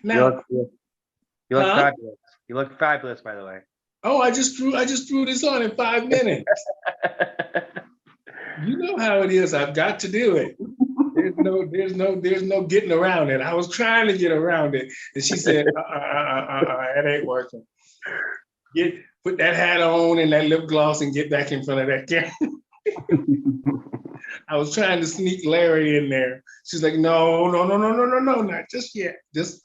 You Now, look you look huh? fabulous. You look fabulous, by the way. Oh, I just threw this on in 5 minutes. You know how it is. I've got to do it. There's no getting around it. I was trying to get around it, and she said, it ain't working. Get put that hat on and that lip gloss and get back in front of that camera. I was trying to sneak Larry in there. She's like, no, no, no, no, no, no, no, not just yet. Just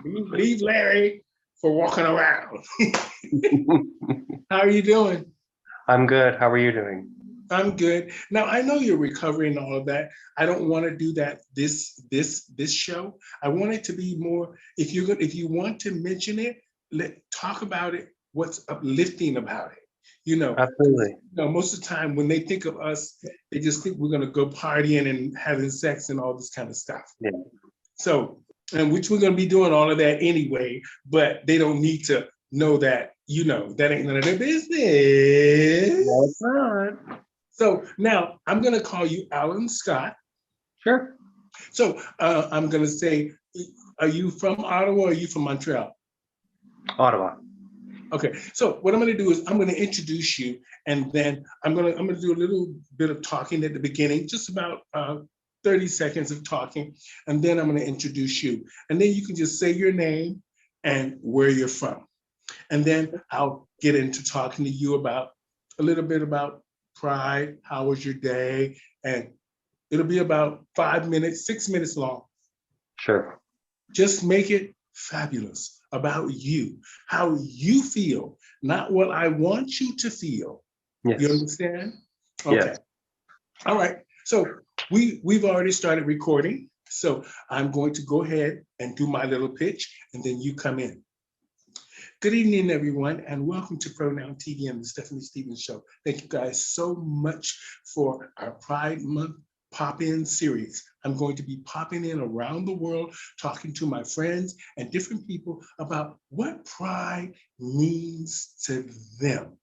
leave Larry for walking around. How are you doing? I'm good. How are you doing? I'm good. Now I know you're recovering and all of that. I don't want to do that this show. I want it to be more. If you want to mention it, let talk about it. What's uplifting about it? Because Absolutely. most of the time when they think of us, they just think we're gonna go partying and having sex and all this kind of stuff. Yeah. So, and which we're gonna be doing all of that anyway. But they don't need to know that. That ain't none of their No, business. it's not. So now I'm going to call you Alan Scott. Sure. So I'm going to say, are you from Ottawa or are you from Montreal? Ottawa. Okay. So what I'm going to do is I'm going to introduce you, and then I'm going to do a little bit of talking at the beginning, just about 30 seconds of talking, and then I'm going to introduce you, and then you can just say your name and where you're from, and then I'll get into talking to you about a little bit about Pride. How was your day? And it'll be about 5 minutes, 6 minutes long. Sure. Just make it fabulous about you, how you feel, not what I want you to feel. You Yes. understand? Okay. Yes. All right. So we've already started recording. So I'm going to go ahead and do my little pitch, and then you come in. Good evening, everyone, and welcome to Pronoun TV and the Stephanie Stevens Show. Thank you guys so much for our Pride Month pop-in series. I'm going to be popping in around the world, talking to my friends and different people about what pride means to them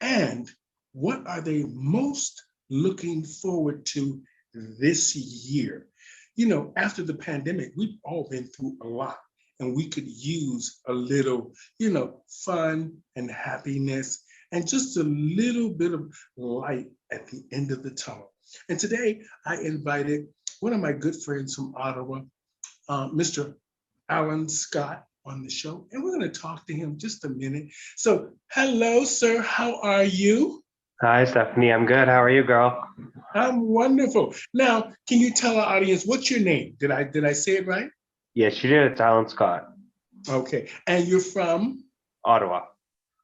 and what are they most looking forward to this year. After the pandemic, we've all been through a lot, and we could use a little, fun and happiness and just a little bit of light at the end of the tunnel. And today I invited one of my good friends from Ottawa, Mr. Allan Scott, on the show, and we're going to talk to him just a minute. So, hello, sir. How are you? Hi, Stephanie. I'm good. How are you, girl? I'm wonderful. Now, can you tell our audience what's your name? Did I say it right? Yes, you did. It's Alan Scott, Okay. And you're from? Ottawa.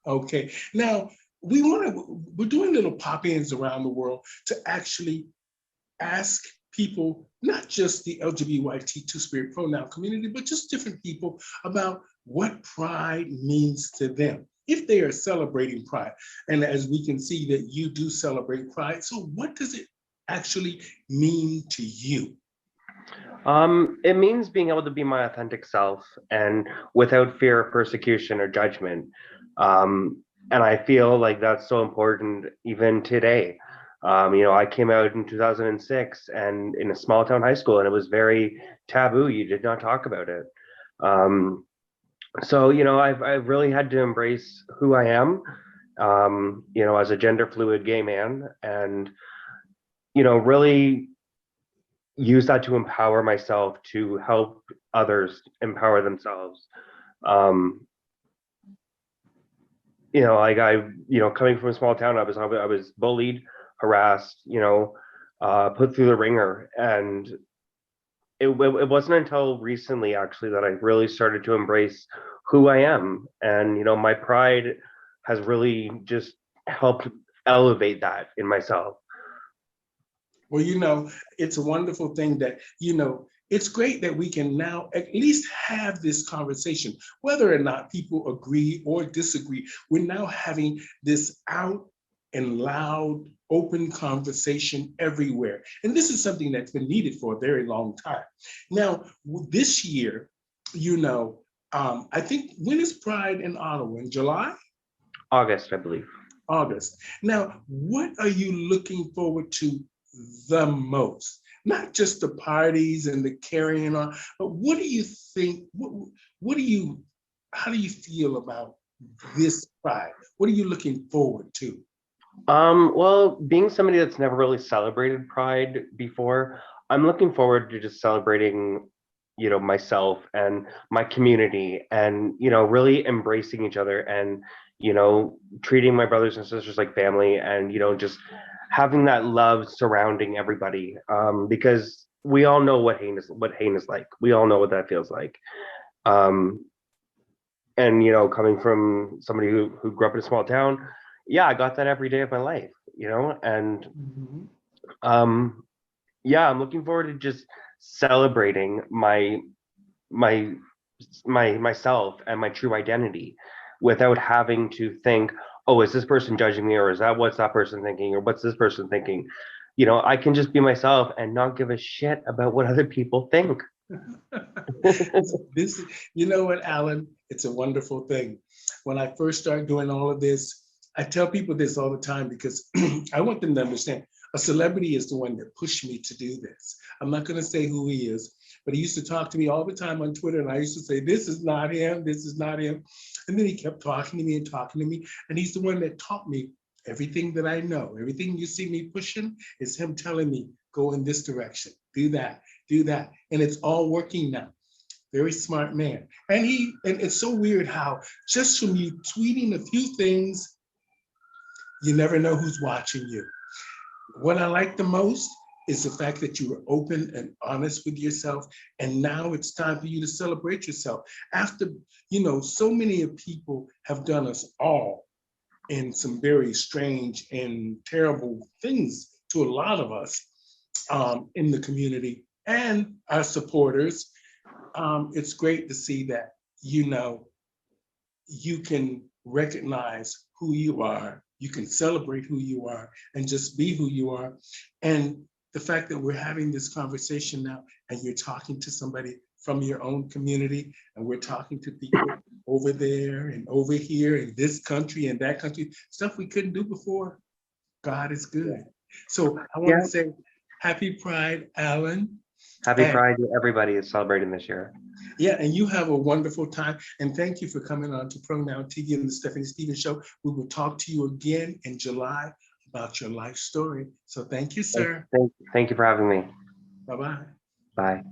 Okay. Now, we're doing little pop-ins around the world to actually ask people, not just the LGBTQ spirit pronoun community, but just different people about what pride means to them if they are celebrating pride. And as we can see that you do celebrate pride, so what does it actually mean to you? It means being able to be my authentic self and without fear of persecution or judgment. And I feel like that's so important even today. I came out in 2006 and in a small town high school, and it was very taboo. You did not talk about it. Um, I've really had to embrace who I am, as a gender fluid gay man, and really use that to empower myself to help others empower themselves. Um, Coming from a small town, I was bullied, harassed, put through the ringer, and it wasn't until recently actually that I really started to embrace who I am, and my pride has really just helped elevate that in myself. Well, it's a wonderful thing that, it's great that we can now at least have this conversation, whether or not people agree or disagree. We're now having this out and loud, open conversation everywhere. And this is something that's been needed for a very long time. Now, this year, I think, when is Pride in Ottawa? In July? August, I believe. August. Now, what are you looking forward to the most? not just the parties and the carrying on, but what do you think, how do you feel about this Pride? What are you looking forward to? Well, being somebody that's never really celebrated Pride before, I'm looking forward to just celebrating, myself and my community and, really embracing each other and, treating my brothers and sisters like family and, just having that love surrounding everybody. Because we all know what hate is like. We all know what that feels like. Um, and coming from somebody who grew up in a small town, yeah, I got that every day of my life, and Mhm. um yeah, I'm looking forward to just celebrating my myself and my true identity without having to think, oh, is this person judging me, or is that what's that person thinking, or what's this person thinking. I can just be myself and not give a shit about what other people think. This, you know what, Alan? It's a wonderful thing. When I first started doing all of this, I tell people this all the time because I want them to understand a celebrity is the one that pushed me to do this. I'm not going to say who he is, but he used to talk to me all the time on Twitter, and I used to say, "This is not him. This is not him." And then he kept talking to me and talking to me, and he's the one that taught me everything that I know. Everything you see me pushing is him telling me, "Go in this direction, do that, do that," and it's all working now. Very smart man. And it's so weird how just from you tweeting a few things, you never know who's watching you. What I like the most is the fact that you were open and honest with yourself. And now it's time for you to celebrate yourself. After, so many of people have done us all in some very strange and terrible things to a lot of us in the community and our supporters. It's great to see that, you can recognize who you are, you can celebrate who you are, and just be who you are. And the fact that we're having this conversation now, and you're talking to somebody from your own community, and we're talking to people over there and over here in this country and that country, stuff we couldn't do before. God is good. So I want to Yeah. say happy Pride, Alan. Happy And Pride to everybody is celebrating this year. yeah, and you have a wonderful time. And thank you for coming on to Pronoun TV and the Stephanie Stevens Show. We will talk to you again in July about your life story. So thank you, Thank, sir. thank you for having me. Bye-bye. Bye.